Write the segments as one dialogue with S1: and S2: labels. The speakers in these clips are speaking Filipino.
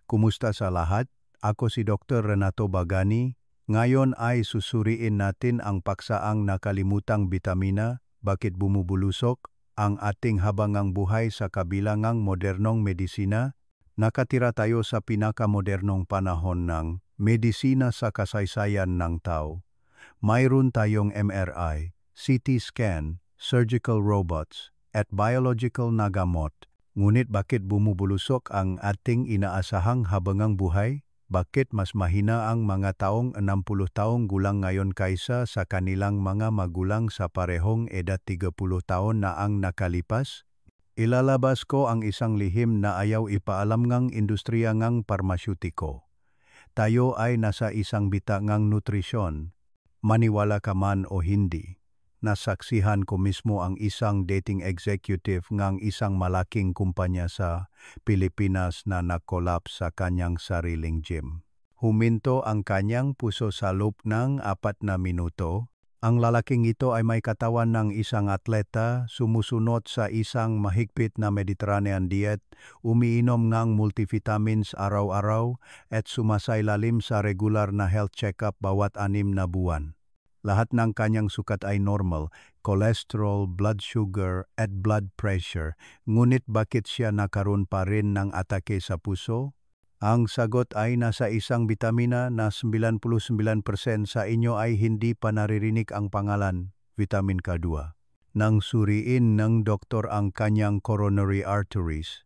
S1: Kumusta sa lahat? Ako si Dr. Renato Bagani. Ngayon ay susuriin natin ang paksaang nakalimutang bitamina, bakit bumubulusok, ang ating habangang buhay sa kabilangang modernong medisina. Nakatira tayo sa pinakamodernong panahon ng medisina sa kasaysayan ng tao. Mayroon tayong MRI, CT scan, surgical robots, at biological na gamot. Ngunit bakit bumubulusok ang ating inaasahang habangang buhay? Bakit mas mahina ang mga taong 60 taong gulang ngayon kaysa sa kanilang mga magulang sa parehong edad 30 taon na ang nakalipas? Ilalabas ko ang isang lihim na ayaw ipaalam ngang industriya ngang parmasyutiko. Tayo ay nasa isang bitangang nutrisyon, maniwala ka man o hindi. Nasaksihan ko mismo ang isang dating executive ngang isang malaking kumpanya sa Pilipinas na nakolaps sa kanyang sariling gym. Huminto ang kanyang puso sa loob ng 4 na minuto. Ang lalaking ito ay may katawan ng isang atleta, sumusunod sa isang mahigpit na Mediterranean diet, umiinom ng multivitamins araw-araw at sumasailalim sa regular na health check-up bawat 6 na buwan. Lahat ng kanyang sukat ay normal, cholesterol, blood sugar, at blood pressure. Ngunit bakit siya nakaroon pa rin ng atake sa puso? Ang sagot ay nasa isang bitamina na 99% sa inyo ay hindi pa naririnig ang pangalan, vitamin K2. Nang suriin ng doktor ang kanyang coronary arteries,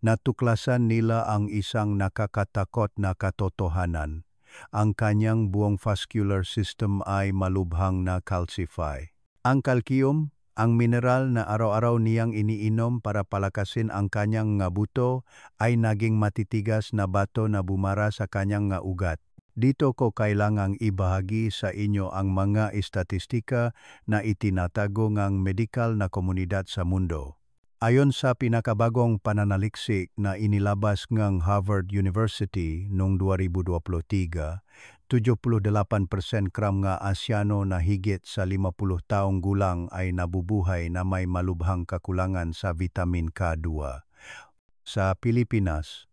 S1: natuklasan nila ang isang nakakatakot na katotohanan. Ang kanyang buong vascular system ay malubhang na calcify. Ang calcium, ang mineral na araw-araw niyang iniinom para palakasin ang kanyang nga buto, ay naging matitigas na bato na bumara sa kanyang nga ugat. Dito ko kailangang ibahagi sa inyo ang mga istatistika na itinatago ngang medikal na komunidad sa mundo. Ayon sa pinakabagong pananaliksik na inilabas ng Harvard University noong 2023, 78% kram nga Asyano na higit sa 50 taong gulang ay nabubuhay na may malubhang kakulangan sa vitamin K2. Sa Pilipinas,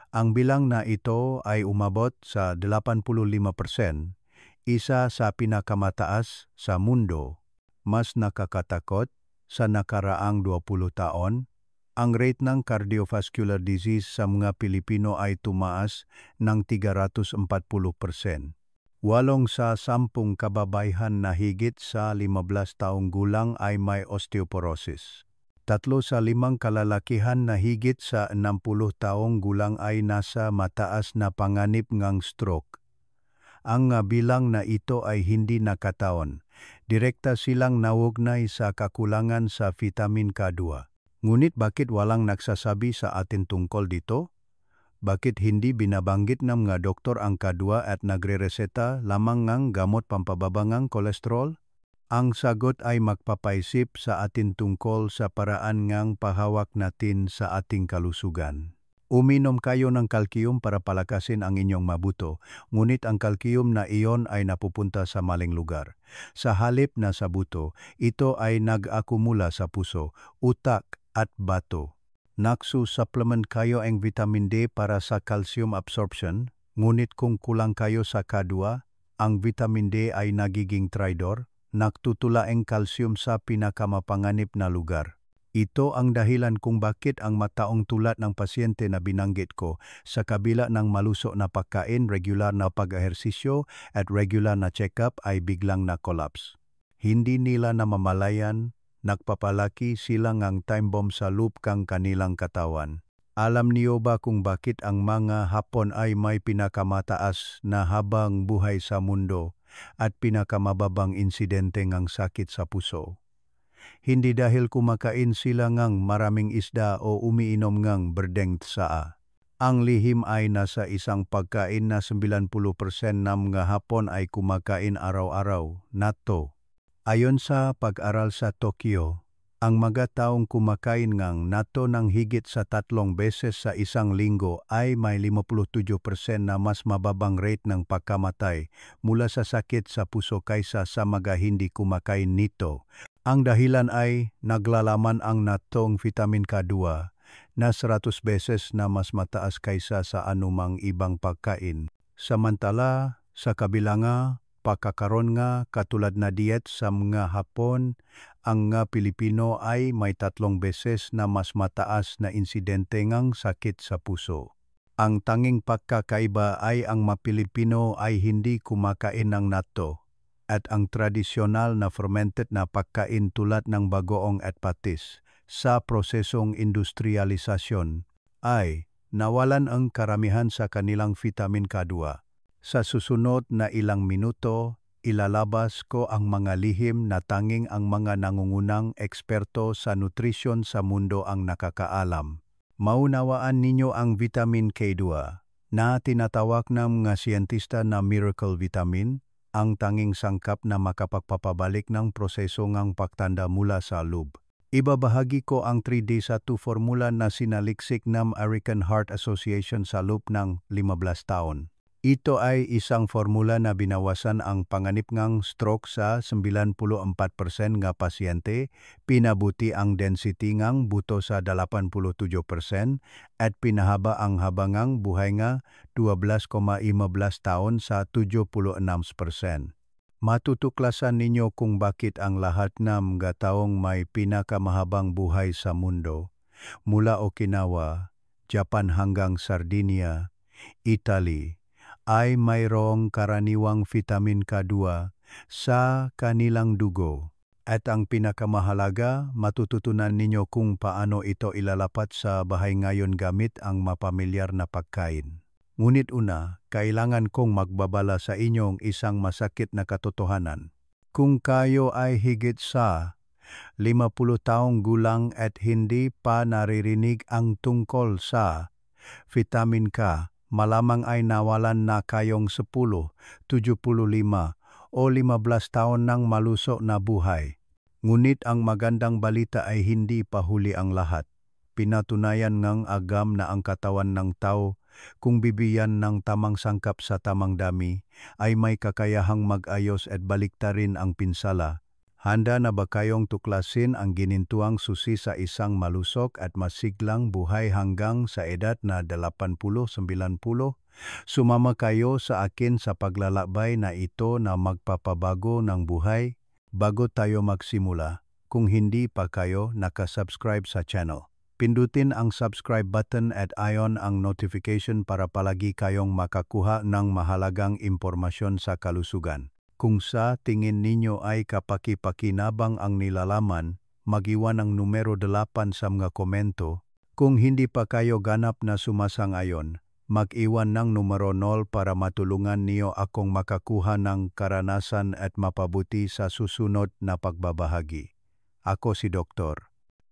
S1: ang bilang na ito ay umabot sa 85%, isa sa pinakamataas sa mundo. Mas nakakatakot, sa nakaraang 20 taon, ang rate ng cardiovascular disease sa mga Pilipino ay tumaas ng 340%. 8 sa 10 kababaihan na higit sa 15 taong gulang ay may osteoporosis. 3 sa 5 kalalakihan na higit sa 60 taong gulang ay nasa mataas na panganib ngang stroke. Ang bilang na ito ay hindi nakataon. Direkta silang naugnay sa kakulangan sa vitamin K2. Ngunit bakit walang nagsasabi sa atin tungkol dito? Bakit hindi binabanggit ng mga doktor ang K2 at nagre-reseta lamang ng gamot pampababa ng kolesterol? Ang sagot ay magpapaisip sa atin tungkol sa paraan ngang pahawak natin sa ating kalusugan. Uminom kayo ng kalsiyum para palakasin ang inyong mabuto, ngunit ang kalsiyum na iyon ay napupunta sa maling lugar. Sa halip na sa buto, ito ay nag-akumula sa puso, utak at bato. Nagsu-supplement kayo ang vitamin D para sa calcium absorption, ngunit kung kulang kayo sa K2, ang vitamin D ay nagiging traidor, nagtutula ang calcium sa pinakamapanganib na lugar. Ito ang dahilan kung bakit ang mataong tulad ng pasyente na binanggit ko sa kabila ng malusog na pagkain, regular na pag-ehersisyo at regular na check-up ay biglang na-collapse. Hindi nila namamalayan, nagpapalaki sila ngang time bomb sa loob kang kanilang katawan. Alam niyo ba kung bakit ang mga Hapon ay may pinakamataas na habang buhay sa mundo at pinakamababang insidente ngang sakit sa puso? Hindi dahil kumakain sila ngang maraming isda o umiinom ngang berdeng tsaa. Ang lihim ay nasa isang pagkain na 90% ng mga Hapon ay kumakain araw-araw, natto. Ayon sa pag-aral sa Tokyo, ang mga taong kumakain ngang natto ng higit sa 3 beses sa isang linggo ay may 57% na mas mababang rate ng pagkamatay mula sa sakit sa puso kaysa sa mga hindi kumakain nito. Ang dahilan ay naglalaman ang nattong vitamin K2 na 100 beses na mas mataas kaysa sa anumang ibang pagkain. Samantala, sa kabila nga, pagkakaroon nga katulad na diet sa mga Hapon, ang nga Pilipino ay may 3 beses na mas mataas na insidente ngang sakit sa puso. Ang tanging pagkakaiba ay ang mga Pilipino ay hindi kumakain ng natto at ang tradisyonal na fermented na pagkain tulad ng bagoong at patis sa prosesong industrialisasyon ay nawalan ang karamihan sa kanilang vitamin K2. Sa susunod na ilang minuto, ilalabas ko ang mga lihim na tanging ang mga nangungunang eksperto sa nutrisyon sa mundo ang nakakaalam. Maunawaan ninyo ang vitamin K2 na tinatawag ng mga siyentista na miracle vitamin, ang tanging sangkap na makapagpapabalik ng proseso ng pagtanda mula sa loob. Ibabahagi ko ang 3D sa 2 formula na sinaliksik ng American Heart Association sa loob ng 15 taon. Ito ay isang formula na binawasan ang panganib ng stroke sa 94% nga pasyente, pinabuti ang density ng buto sa 87% at pinahaba ang habangang buhay nga 12,15 taon sa 76%. Matutuklasan ninyo kung bakit ang lahat ng mga taong may pinakamahabang buhay sa mundo, mula Okinawa, Japan hanggang Sardinia, Italy, ay mayroong karaniwang vitamin K2 sa kanilang dugo. At ang pinakamahalaga, matututunan ninyo kung paano ito ilalapat sa bahay ngayon gamit ang mapamilyar na pagkain. Ngunit una, kailangan kong magbabala sa inyong isang masakit na katotohanan. Kung kayo ay higit sa 50 taong gulang at hindi pa naririnig ang tungkol sa vitamin K, malamang ay nawalan na kayong 10, 75 o 15 taon ng maluso na buhay. Ngunit ang magandang balita ay hindi pa huli ang lahat. Pinatunayan ng agam na ang katawan ng tao, kung bibigyan ng tamang sangkap sa tamang dami, ay may kakayahang mag-ayos at baliktarin ang pinsala. Handa na ba kayong tuklasin ang ginintuang susi sa isang malusog at masiglang buhay hanggang sa edad na 80-90? Sumama kayo sa akin sa paglalakbay na ito na magpapabago ng buhay. Bago tayo magsimula, kung hindi pa kayo nakasubscribe sa channel, pindutin ang subscribe button at i-on ang notification para palagi kayong makakuha ng mahalagang impormasyon sa kalusugan. Kung sa tingin ninyo ay kapaki-pakinabang ang nilalaman, mag-iwan ng numero 8 sa mga komento. Kung hindi pa kayo ganap na sumasang-ayon, mag-iwan ng numero 0 para matulungan niyo akong makakuha ng karanasan at mapabuti sa susunod na pagbabahagi. Ako si Dr.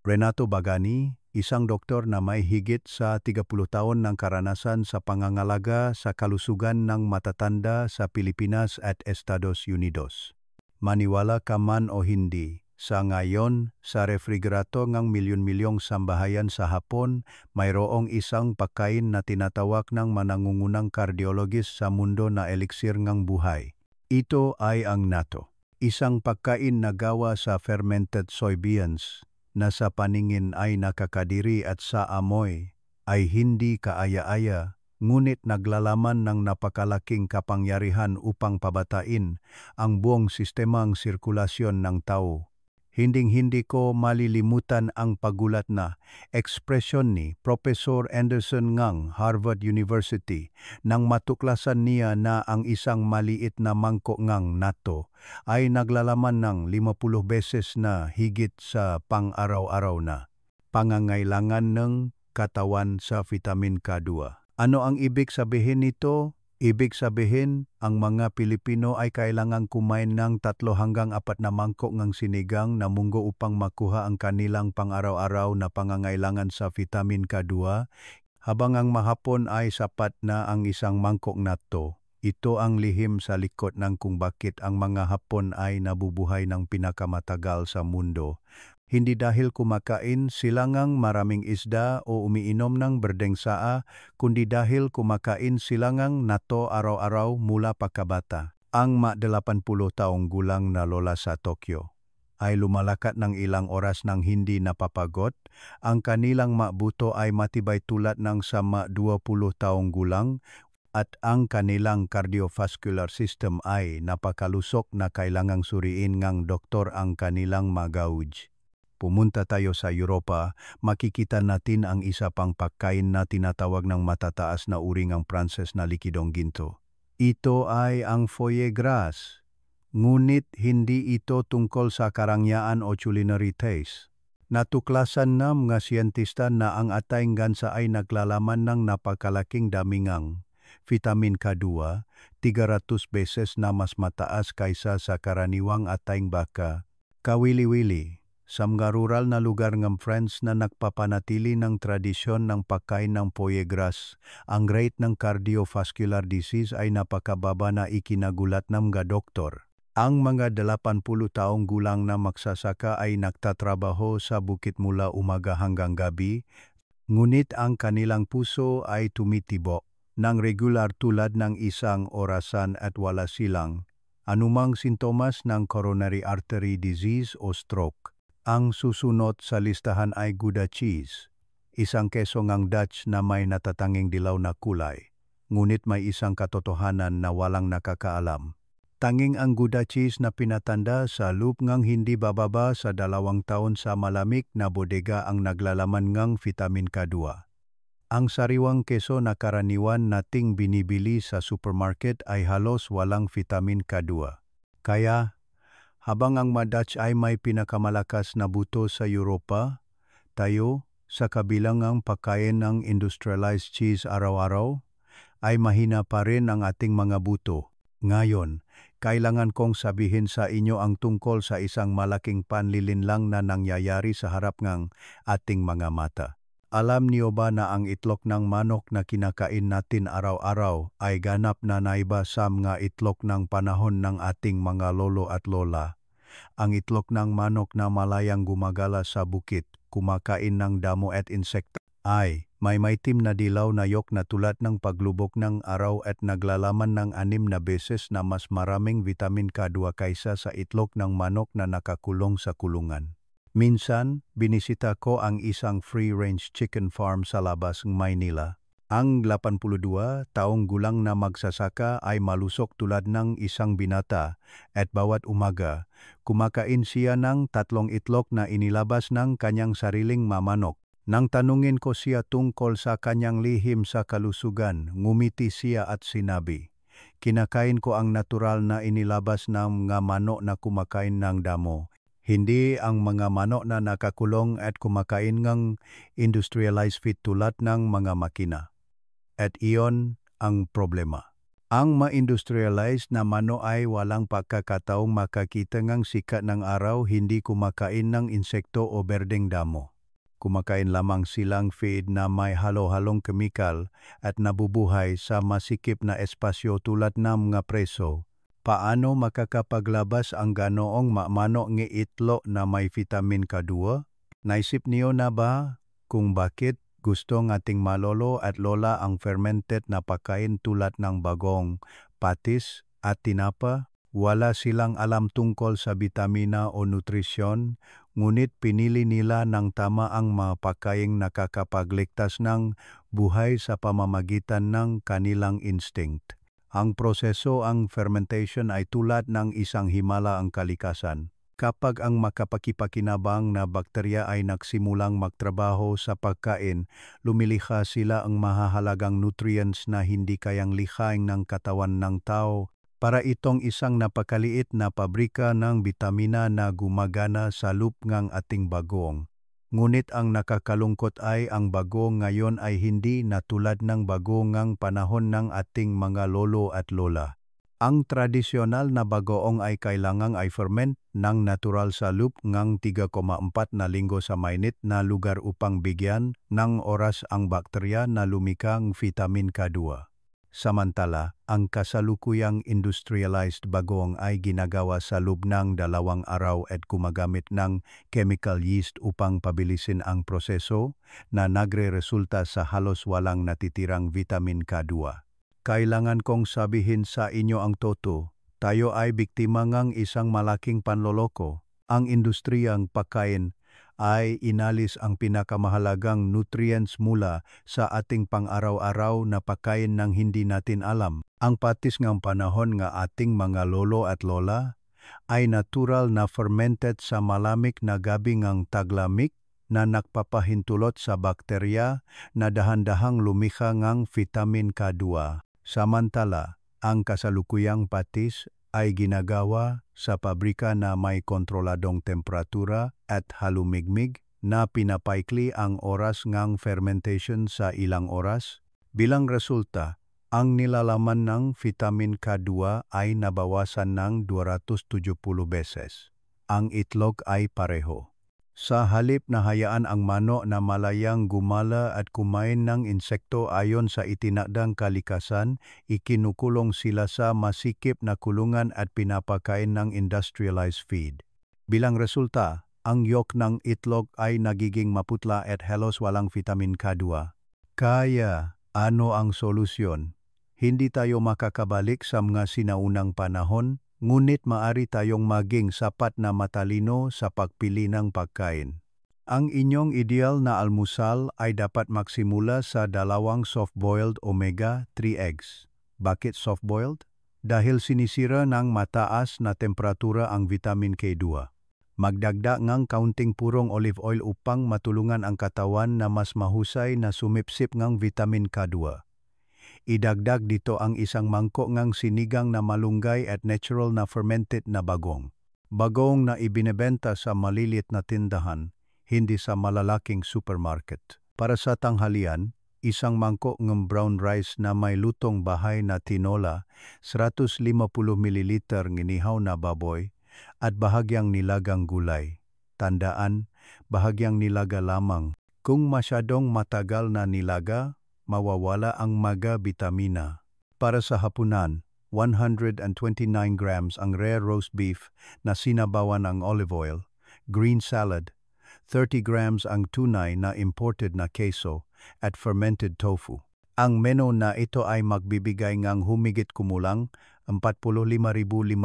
S1: Renato Bagani, isang doktor na may higit sa 30 taon ng karanasan sa pangangalaga sa kalusugan ng matatanda sa Pilipinas at Estados Unidos. Maniwala ka man o hindi, sa ngayon, sa refrigerator ng milyon-milyong sambahayan sa Hapon, mayroong isang pagkain na tinatawag ng manangungunang cardiologist sa mundo na eliksir ng buhay. Ito ay ang natto, isang pagkain na gawa sa fermented soybeans, na sa paningin ay nakakadiri at sa amoy ay hindi kaaya-aya, ngunit naglalaman ng napakalaking kapangyarihan upang pabatain ang buong sistemang sirkulasyon ng tao. Hinding-hindi ko malilimutan ang pagulat na ekspresyon ni Professor Anderson ng Harvard University nang matuklasan niya na ang isang maliit na mangkok ng natto ay naglalaman ng 50 beses na higit sa pang-araw-araw na pangangailangan ng katawan sa vitamin K2. Ano ang ibig sabihin nito? Ibig sabihin, ang mga Pilipino ay kailangang kumain ng 3 hanggang 4 na mangkok ng sinigang na munggo upang makuha ang kanilang pang-araw-araw na pangangailangan sa vitamin K2, habang ang mahapon ay sapat na ang isang mangkok natto. Ito ang lihim sa likod ng kung bakit ang mga Hapon ay nabubuhay ng pinakamatagal sa mundo. Hindi dahil kumakain sila ng maraming isda o umiinom ng berdeng saa, kundi dahil kumakain sila ng natto araw-araw mula pagkabata. Ang 80 taong gulang na lola sa Tokyo ay lumalakat ng ilang oras nang hindi napapagot, ang kanilang buto ay matibay tulad ng sa 20 taong gulang, at ang kanilang cardiovascular system ay napakalusok na kailangang suriin ngang doktor ang kanilang gauge. Pumunta tayo sa Europa, makikita natin ang isa pang pagkain na tinatawag ng matataas na uri ng Pranses na likidong ginto. Ito ay ang foie gras. Ngunit hindi ito tungkol sa karangyaan o culinary taste. Natuklasan na mga siyentista na ang atay gansa ay naglalaman ng napakalaking damingang vitamin K2, 300 beses na mas mataas kaysa sa karaniwang atayng baka. Kawili-wili, sa mga rural na lugar ng France na nagpapanatili ng tradisyon ng pagkain ng foie gras, ang rate ng cardiovascular disease ay napakababa na ikinagulat ng mga doktor. Ang mga 80 taong gulang na magsasaka ay nagtatrabaho sa bukit mula umaga hanggang gabi, ngunit ang kanilang puso ay tumitibok ng regular tulad ng isang orasan at wala silang anumang sintomas ng coronary artery disease o stroke. Ang susunod sa listahan ay Gouda cheese, isang keso ngang Dutch na may natatanging dilaw na kulay, ngunit may isang katotohanan na walang nakakaalam. Tanging ang Gouda cheese na pinatanda sa loop ngang hindi bababa sa 2 taon sa malamig na bodega ang naglalaman ngang vitamin K2. Ang sariwang keso na karaniwan nating binibili sa supermarket ay halos walang vitamin K2. Kaya, habang ang Dutch ay may pinakamalakas na buto sa Europa, tayo, sa kabilang ang pagkain ng industrialized cheese araw-araw, ay mahina pa rin ang ating mga buto. Ngayon, kailangan kong sabihin sa inyo ang tungkol sa isang malaking panlilinlang na nangyayari sa harap ng ating mga mata. Alam niyo ba na ang itlog ng manok na kinakain natin araw-araw ay ganap na naiba sa mga itlog ng panahon ng ating mga lolo at lola? Ang itlog ng manok na malayang gumagala sa bukit, kumakain ng damo at insekto, ay may maitim na dilaw na yolk na tulad ng paglubog ng araw at naglalaman ng 6 na beses na mas maraming vitamin K2 kaysa sa itlog ng manok na nakakulong sa kulungan. Minsan, binisita ko ang isang free-range chicken farm sa labas ng Maynila. Ang 82 taong gulang na magsasaka ay malusok tulad ng isang binata at bawat umaga, kumakain siya ng 3 itlog na inilabas ng kanyang sariling manok. Nang tanungin ko siya tungkol sa kanyang lihim sa kalusugan, ngumiti siya at sinabi, "Kinakain ko ang natural na inilabas ng mga manok na kumakain ng damo. Hindi ang mga manok na nakakulong at kumakain ng industrialized feed tulad ng mga makina." At iyon ang problema. Ang ma-industrialized na manok ay walang pagkakataong makakita ng sikat ng araw, hindi kumakain ng insekto o berdeng damo. Kumakain lamang silang feed na may halo-halong kemikal at nabubuhay sa masikip na espasyo tulad ng mga preso. Paano makakapaglabas ang ganoong manok ng itlog na may vitamin K2? Naisip niyo na ba kung bakit gusto ng ating malolo at lola ang fermented na pagkain tulad ng bagong, patis at tinapa? Wala silang alam tungkol sa bitamina o nutrisyon, ngunit pinili nila ng tama ang mga pagkaing nakakapagligtas ng buhay sa pamamagitan ng kanilang instinct. Ang proseso ang fermentation ay tulad ng isang himala ang kalikasan. Kapag ang makapakipakinabang na bakterya ay nagsimulang magtrabaho sa pagkain, lumilikha sila ang mahahalagang nutrients na hindi kayang likhain ng katawan ng tao para itong isang napakaliit na pabrika ng bitamina na gumagana sa loob ng ating bagoong. Ngunit ang nakakalungkot ay ang bagoong ngayon ay hindi na tulad ng bagoong ng panahon ng ating mga lolo at lola. Ang tradisyonal na bagoong ay kailangang i-ferment ng natural sa loob ng 3,4 na linggo sa mainit na lugar upang bigyan ng oras ang bakterya na lumikang vitamin K2. Samantala, ang kasalukuyang industrialized bagoong ay ginagawa sa loob ng 2 araw at gumagamit ng chemical yeast upang pabilisin ang proseso na nagre-resulta sa halos walang natitirang vitamin K2. Kailangan kong sabihin sa inyo ang totoo, tayo ay biktima ng isang malaking panloloko. Ang industriyang pagkain ay inalis ang pinakamahalagang nutrients mula sa ating pang-araw-araw na pagkain nang hindi natin alam. Ang patis ng panahon nga ating mga lolo at lola ay natural na fermented sa malamig na gabi ngang taglamig na nagpapahintulot sa bakterya na dahan-dahang lumikha ngang vitamin K2. Samantala, ang kasalukuyang patis ay ginagawa sa pabrika na may kontroladong temperatura at halumigmig na pinapaikli ang oras ngang fermentation sa ilang oras. Bilang resulta, ang nilalaman ng vitamin K2 ay nabawasan ng 270 beses. Ang itlog ay pareho. Sa halip na hayaan ang manok na malayang gumala at kumain ng insekto ayon sa itinakdang kalikasan, ikinukulong sila sa masikip na kulungan at pinapakain ng industrialized feed. Bilang resulta, ang yolk ng itlog ay nagiging maputla at halos walang vitamin K2. Kaya, ano ang solusyon? Hindi tayo makakabalik sa mga sinaunang panahon, ngunit maari tayong maging sapat na matalino sa pagpili ng pagkain. Ang inyong ideal na almusal ay dapat magsimula sa 2 soft-boiled omega-3 eggs. Bakit soft-boiled? Dahil sinisira ng mataas na temperatura ang vitamin K2. Magdagdag ng kaunting purong olive oil upang matulungan ang katawan na mas mahusay na sumipsip ng vitamin K2. Idagdag dito ang 1 mangkok ngang sinigang na malunggay at natural na fermented na bagong. Bagong na ibinebenta sa maliliit na tindahan, hindi sa malalaking supermarket. Para sa tanghalian, 1 mangkok ng brown rice na may lutong bahay na tinola, 150 ml nginihaw na baboy, at bahagyang nilagang gulay. Tandaan, bahagyang nilaga lamang. Kung masyadong matagal na nilaga, mawawala ang maga bitamina. Para sa hapunan, 129 grams ang rare roast beef na sinabawan ng olive oil, green salad, 30 grams ang tunay na imported na queso at fermented tofu. Ang menu na ito ay magbibigay ngang humigit kumulang 45,500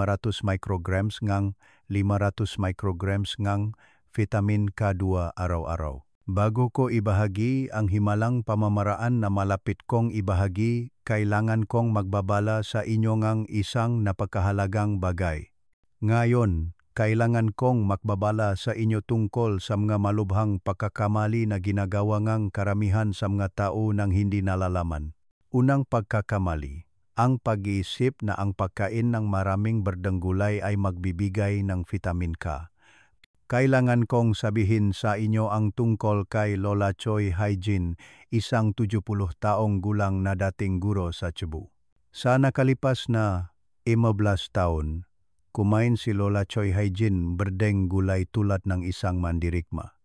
S1: micrograms ngang 500 micrograms ngang vitamin K2 araw-araw. Bago ko ibahagi ang himalang pamamaraan na malapit kong ibahagi, kailangan kong magbabala sa inyo ngang isang napakahalagang bagay. Ngayon, kailangan kong magbabala sa inyo tungkol sa mga malubhang pagkakamali na ginagawa ngang karamihan sa mga tao nang hindi nalalaman. Unang pagkakamali, ang pag-iisip na ang pagkain ng maraming berdeng gulay ay magbibigay ng vitamin K. Kailangan kong sabihin sa inyo ang tungkol kay Lola Choi Hyjin, isang 70 taong gulang na dating guro sa Cebu. Sa nakalipas na 15 taon, kumain si Lola Choi Hyjin berdeng gulay tulad ng isang mandirigma.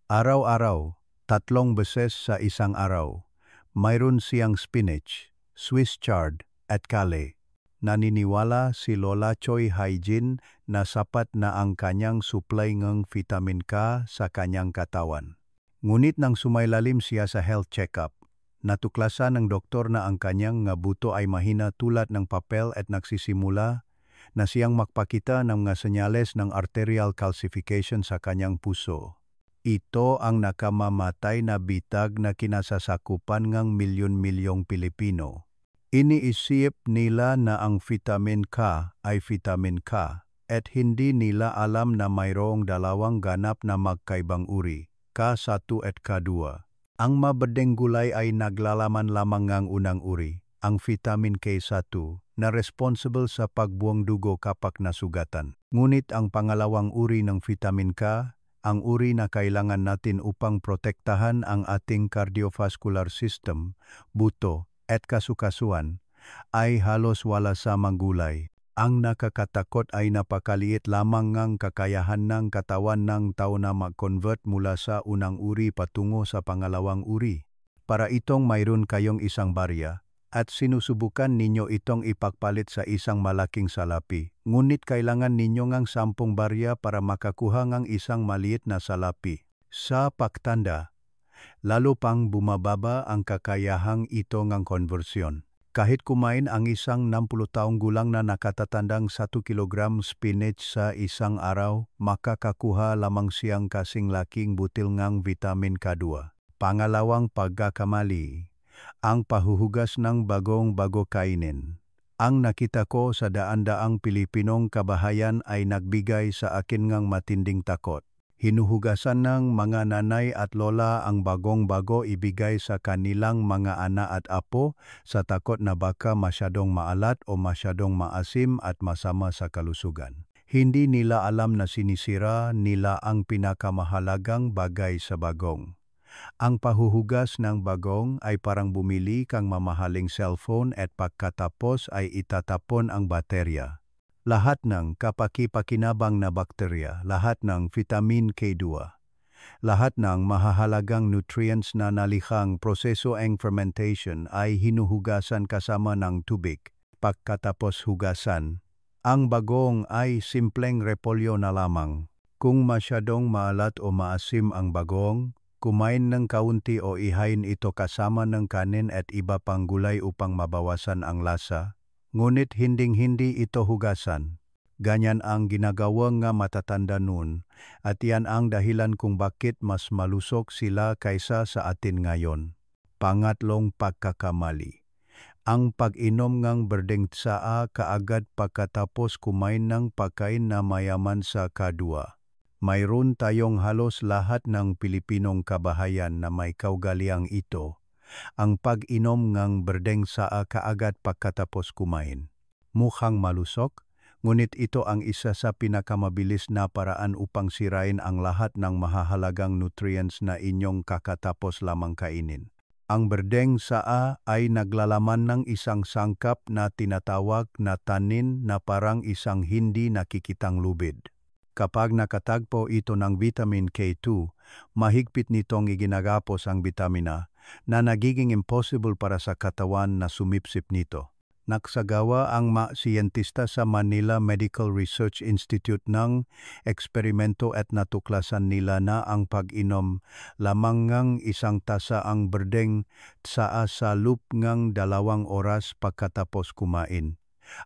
S1: Araw-araw, 3 beses sa isang araw, mayroon siyang spinach, Swiss chard at kale. Naniniwala si Lola Choi Hyjin na sapat na ang kanyang supply ng vitamin K sa kanyang katawan. Ngunit nang sumailalim siya sa health checkup, natuklasan ng doktor na ang kanyang nga buto ay mahina tulad ng papel at nagsisimula na siyang magpakita ng mga senyales ng arterial calcification sa kanyang puso. Ito ang nakamamatay na bitag na kinasasakupan ng milyon-milyong Pilipino. Iniisip nila na ang vitamin K ay vitamin K at hindi nila alam na mayroong 2 ganap na magkaibang uri, K1 at K2. Ang mabedeng gulay ay naglalaman lamang ng unang uri, ang vitamin K1, na responsible sa pagbuwang dugo kapag nasugatan. Ngunit ang pangalawang uri ng vitamin K, ang uri na kailangan natin upang protektahan ang ating cardiovascular system, buto, at kasukasuan, ay halos wala sa mga gulay. Ang nakakatakot ay napakaliit lamang ng kakayahan ng katawan ng tao na mag-convert mula sa unang uri patungo sa pangalawang uri. Para itong mayroon kayong isang barya, at sinusubukan ninyo itong ipagpalit sa isang malaking salapi, ngunit kailangan ninyo ngang 10 barya para makakuha ng isang maliit na salapi. Sa pagtanda, lalo pang bumababa ang kakayahang ito ng konversyon. Kahit kumain ang isang 60 taong gulang na nakatatandang 1 kilogram spinach sa isang araw, makakakuha lamang siyang kasing laking butil ng vitamin K2. Pangalawang pagkakamali, ang pahuhugas ng bagong bago kainin. Ang nakita ko sa daan-daang Pilipinong kabahayan ay nagbigay sa akin ng matinding takot. Hinuhugasan ng mga nanay at lola ang bagong bago ibigay sa kanilang mga anak at apo sa takot na baka masyadong maalat o masyadong maasim at masama sa kalusugan. Hindi nila alam na sinisira nila ang pinakamahalagang bagay sa bagong. Ang pahuhugas ng bagong ay parang bumili kang mamahaling cellphone at pagkatapos ay itatapon ang baterya. Lahat ng kapaki-pakinabang na bakterya, lahat ng vitamin K2, lahat ng mahahalagang nutrients na nalikhang proseso ng fermentation ay hinuhugasan kasama ng tubig. Pagkatapos hugasan, ang bagong ay simpleng repolyo na lamang. Kung masyadong maalat o maasim ang bagong, kumain ng kaunti o ihain ito kasama ng kanin at iba pang gulay upang mabawasan ang lasa. Ngunit hinding-hindi ito hugasan. Ganyan ang ginagawa nga matatanda noon at yan ang dahilan kung bakit mas malusog sila kaysa sa atin ngayon. Pangatlong pagkakamali. Ang pag-inom ng berdeng tsaa kaagad pagkatapos kumain ng pagkain na mayaman sa K2. Mayroon tayong halos lahat ng Pilipinong kabahayan na may kaugaliang ito. Ang pag-inom ng berdeng tsaa kaagad pagkatapos kumain. Mukhang malusog, ngunit ito ang isa sa pinakamabilis na paraan upang sirain ang lahat ng mahahalagang nutrients na inyong kakatapos lamang kainin. Ang berdeng tsaa ay naglalaman ng isang sangkap na tinatawag na tannin na parang isang hindi nakikitang lubid. Kapag nakatagpo ito ng vitamin K2, mahigpit nitong iginagapos ang bitamina na nagiging impossible para sa katawan na sumipsip nito. Nagsagawa ang mga siyentista sa Manila Medical Research Institute ng eksperimento at natuklasan nila na ang pag-inom lamang ng isang tasa ang berdeng tsaa sa loob ng 2 oras pagkatapos kumain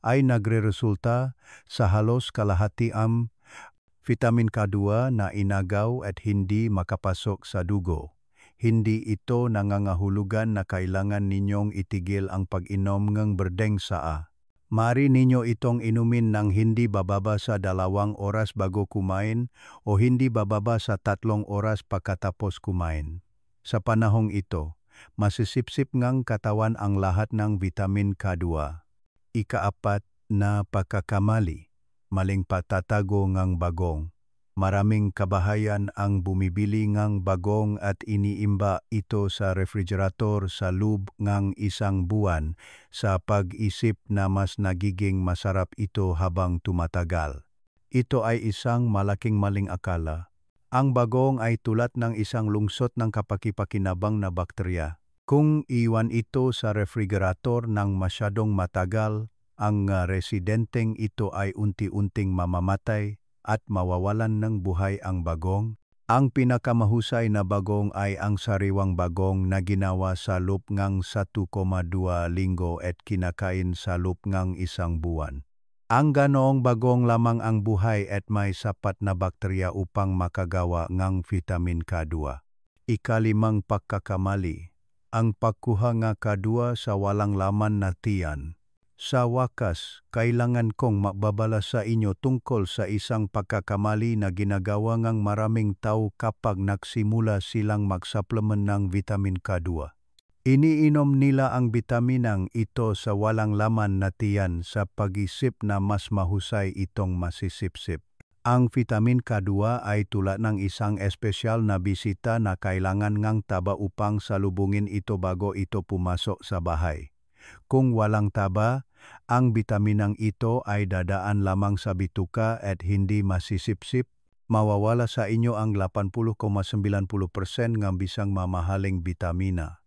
S1: ay nagreresulta sa halos kalahati ang vitamin K2 na inagaw at hindi makapasok sa dugo. Hindi ito nangangahulugan na kailangan ninyong itigil ang pag-inom ng berdeng tsaa. Maaari ninyo itong inumin ng hindi bababa sa 2 oras bago kumain o hindi bababa sa 3 oras pagkatapos kumain. Sa panahong ito, masisipsip ng katawan ang lahat ng vitamin K2. Ikaapat na pagkakamali, maling patatago ng bagong. Maraming kabahayan ang bumibili ng bagong at iniimba ito sa refrigerator sa loob ng 1 buwan sa pag-isip na mas nagiging masarap ito habang tumatagal. Ito ay isang malaking maling akala. Ang bagong ay tulad ng isang lungsot ng kapaki-pakinabang na bakterya. Kung iwan ito sa refrigerator ng masyadong matagal, ang residenteng ito ay unti-unting mamamatay at mawawalan ng buhay ang bagong. Ang pinakamahusay na bagong ay ang sariwang bagong na ginawa sa loob ng 1,2 linggo at kinakain sa loob ng 1 buwan. Ang ganoong bagong lamang ang buhay at may sapat na bakterya upang makagawa ng vitamin K2. Ikalimang pagkakamali, ang pagkuha ng K2 sa walang laman na tiyan. Sa wakas, kailangan kong mababala sa inyo tungkol sa isang pagkakamali na ginagawa ng maraming tao kapag nagsimula silang mag-supplement ng vitamin K2. Iniinom nila ang bitaminang ito sa walang laman na tiyan sa pag-isip na mas mahusay itong masisipsip. Ang vitamin K2 ay tulad ng isang espesyal na bisita na kailangan ng taba upang salubungin ito bago ito pumasok sa bahay. Kung walang taba, ang bitaminang ito ay dadaan lamang sa bituka at hindi masisipsip. Mawawala sa inyo ang 80,90% ng bisang mamahaling bitamina.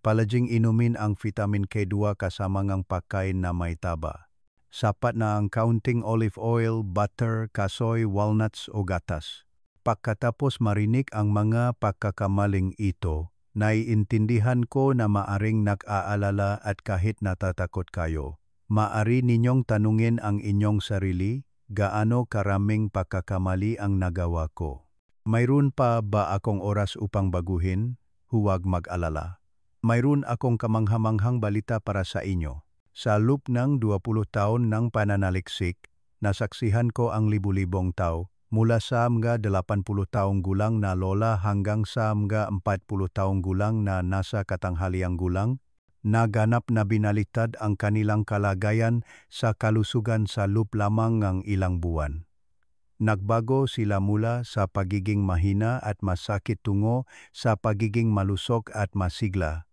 S1: Palaging inumin ang vitamin K2 kasama ng pagkain na may taba. Sapat na ang kaunting olive oil, butter, kasoy, walnuts o gatas. Pagkatapos marinig ang mga pagkakamaling ito, Naiintindihan ko na maaring nag-aalala at kahit natatakot kayo. Maari ninyong tanungin ang inyong sarili, gaano karaming pagkakamali ang nagawa ko. Mayroon pa ba akong oras upang baguhin? Huwag mag-alala. Mayroon akong kamanghamanghang balita para sa inyo. Sa loob ng 20 taon ng pananaliksik, nasaksihan ko ang libu-libong tao, mula sa mga 80 taong gulang na lola hanggang sa mga 40 taong gulang na nasa katanghaliang gulang, naganap na binaliktad ang kanilang kalagayan sa kalusugan sa loob lamang ng ilang buwan. Nagbago sila mula sa pagiging mahina at masakit tungo sa pagiging malusog at masigla.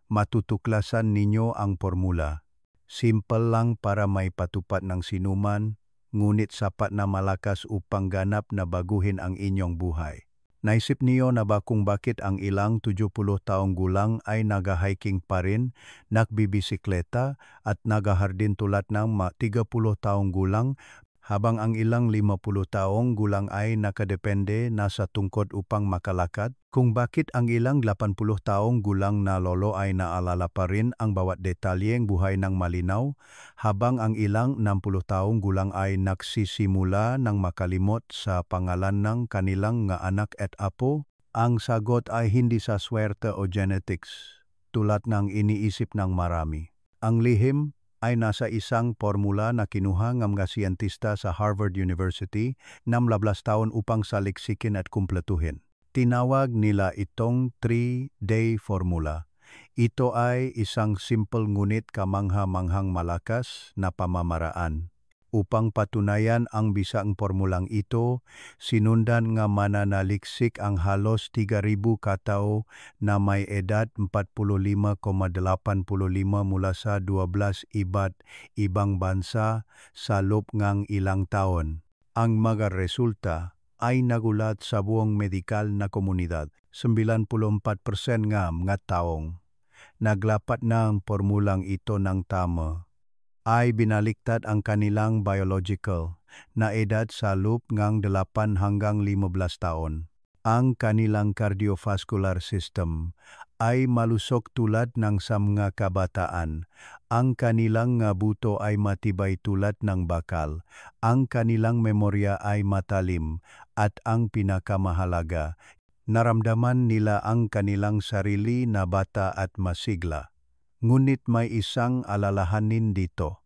S1: Matutuklasan ninyo ang formula. Simple lang para may patupad ng sinuman, ngunit sapat na malakas upang ganap na baguhin ang inyong buhay. Naisip niyo na ba kung bakit ang ilang 70 taong gulang ay nag-hiking pa rin, nagbibisikleta at nag-hardin tulad ng 30 taong gulang, habang ang ilang 50 taong gulang ay nakadepende na sa tungkod upang makalakad? Kung bakit ang ilang 80 taong gulang na lolo ay naalala pa rin ang bawat detalyeng buhay ng malinaw, habang ang ilang 60 taong gulang ay nagsisimula ng makalimot sa pangalan ng kanilang nga anak at apo? Ang sagot ay hindi sa swerte o genetics, tulad ng iniisip ng marami. Ang lihim ay nasa isang formula na kinuha ng mga siyentista sa Harvard University 16 taon upang saliksikin at kumpletuhin. Tinawag nila itong 3-day formula. Ito ay isang simple ngunit kamangha-manghang malakas na pamamaraan. Upang patunayan ang bisang formulang ito, sinundan nga mananaliksik ang halos 3,000 katao na may edad 45,85 mula sa 12 iba't ibang bansa sa loob ng ilang taon. Ang mga resulta ay nagulat sa buong medikal na komunidad. 94% nga mga taong naglapat ng formulang ito ng tama ay binaliktad ang kanilang biological na edad sa loob ng 8 hanggang 15 taon. Ang kanilang cardiovascular system ay malusog tulad ng sa mga kabataan. Ang kanilang nga buto ay matibay tulad ng bakal. Ang kanilang memorya ay matalim. At ang pinakamahalaga, naramdaman nila ang kanilang sarili na bata at masigla. Ngunit may isang alalahanin dito.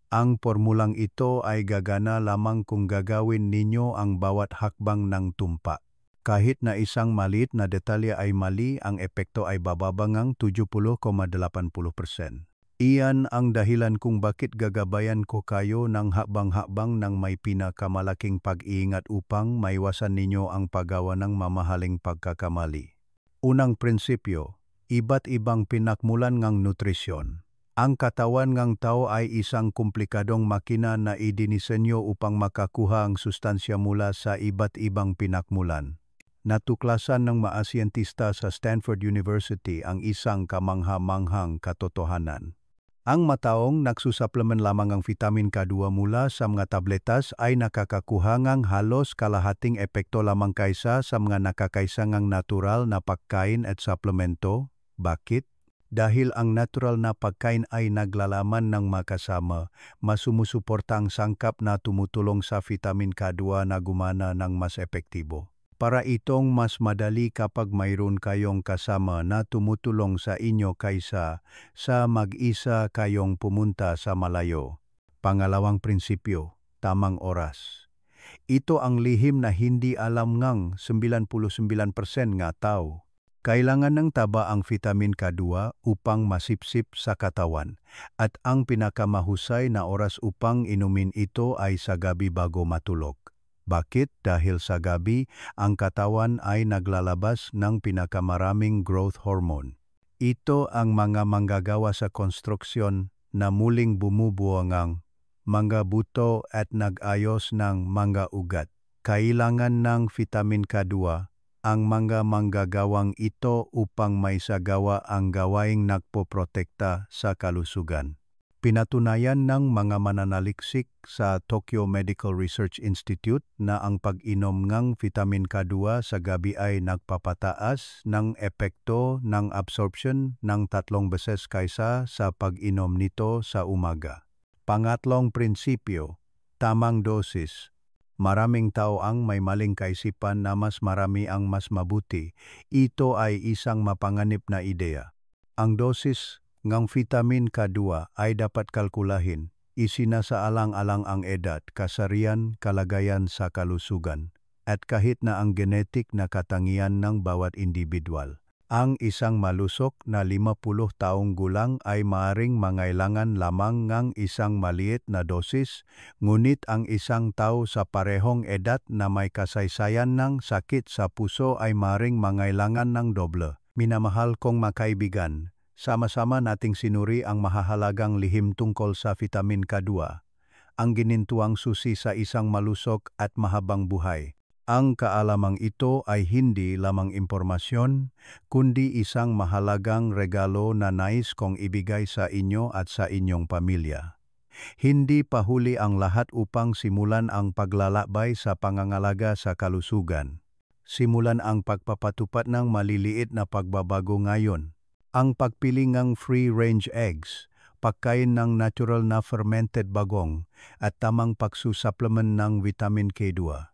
S1: Ang formulang ito ay gagana lamang kung gagawin ninyo ang bawat hakbang ng tumpa. Kahit na isang maliit na detalye ay mali, ang epekto ay bababa ng 70,80%. Iyan ang dahilan kung bakit gagabayan ko kayo ng hakbang-hakbang ng may pinakamalaking pag-iingat upang maiwasan ninyo ang paggawa ng mamahaling pagkakamali. Unang prinsipyo, iba't ibang pinakmulan ng nutrisyon. Ang katawan ng tao ay isang komplikadong makina na idinisenyo upang makakuha ang sustansya mula sa iba't ibang pinakmulan. Natuklasan ng mga siyentista sa Stanford University ang isang kamangha-manghang katotohanan. Ang mataong nagsusuplement lamang ang vitamin K2 mula sa mga tabletas ay nakakakuha ng halos kalahating epekto lamang kaysa sa mga nakakaisa ng natural na pagkain at suplemento. Bakit? Dahil ang natural na pagkain ay naglalaman ng makasama, mas sumusuporta ang sangkap na tumutulong sa vitamin K2 na gumana ng mas epektibo. Para itong mas madali kapag mayroon kayong kasama na tumutulong sa inyo kaysa sa mag-isa kayong pumunta sa malayo. Pangalawang prinsipyo, tamang oras. Ito ang lihim na hindi alam ng 99% nga tao. Kailangan ng taba ang vitamin K2 upang masipsip sa katawan, at ang pinakamahusay na oras upang inumin ito ay sa gabi bago matulog. Bakit? Dahil sa gabi, ang katawan ay naglalabas ng pinakamaraming growth hormone. Ito ang mga manggagawa sa konstruksyon na muling bumubuo ng mga buto at nag-ayos ng mga ugat. Kailangan ng vitamin K2 ang mga manggagawang ito upang maisagawa ang gawaing nagpoprotekta sa kalusugan. Pinatunayan ng mga mananaliksik sa Tokyo Medical Research Institute na ang pag-inom ng vitamin K2 sa gabi ay nagpapataas ng epekto ng absorption ng 3 beses kaysa sa pag-inom nito sa umaga. Pangatlong prinsipyo, tamang dosis. Maraming tao ang may maling kaisipan na mas marami ang mas mabuti. Ito ay isang mapanganib na ideya. Ang dosis ng vitamin K2 ay dapat kalkulahin. Isinasaalang-alang ang edad, kasarian, kalagayan sa kalusugan, at kahit na ang genetik na katangian ng bawat individual. Ang isang malusog na 50 taong gulang ay maaring mangailangan lamang ng isang maliit na dosis, ngunit ang isang tao sa parehong edad na may kasaysayan ng sakit sa puso ay maaring mangailangan ng doble. Minamahal kong makaibigan, sama-sama nating sinuri ang mahahalagang lihim tungkol sa vitamin K2, ang ginintuang susi sa isang malusog at mahabang buhay. Ang kaalamang ito ay hindi lamang impormasyon, kundi isang mahalagang regalo na nais kong ibigay sa inyo at sa inyong pamilya. Hindi pa huli ang lahat upang simulan ang paglalakbay sa pangangalaga sa kalusugan. Simulan ang pagpapatupad ng maliliit na pagbabago ngayon. Ang pagpili ng free-range eggs, pagkain ng natural na fermented bagong, at tamang pagsusupplement ng vitamin K2.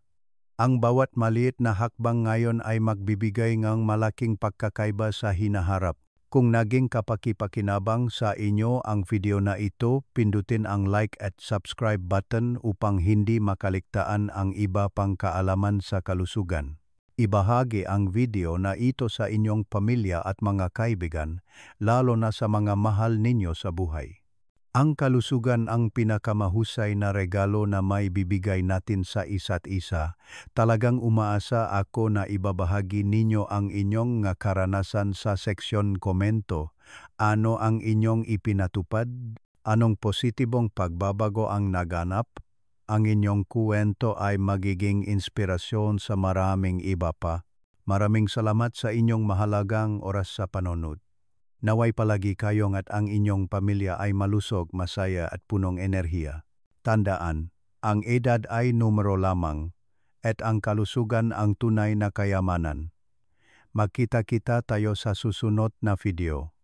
S1: Ang bawat maliit na hakbang ngayon ay magbibigay ng malaking pagkakaiba sa hinaharap. Kung naging kapakipakinabang sa inyo ang video na ito, pindutin ang like at subscribe button upang hindi makaligtaan ang iba pang kaalaman sa kalusugan. Ibahagi ang video na ito sa inyong pamilya at mga kaibigan, lalo na sa mga mahal ninyo sa buhay. Ang kalusugan ang pinakamahusay na regalo na may bibigay natin sa isa't isa. Talagang umaasa ako na ibabahagi ninyo ang inyong karanasan sa seksyon komento. Ano ang inyong ipinatupad? Anong positibong pagbabago ang naganap? Ang inyong kuwento ay magiging inspirasyon sa maraming iba pa. Maraming salamat sa inyong mahalagang oras sa panonood. Naway palagi kayong at ang inyong pamilya ay malusog, masaya at punong enerhiya. Tandaan, ang edad ay numero lamang at ang kalusugan ang tunay na kayamanan. Magkita-kita tayo sa susunod na video.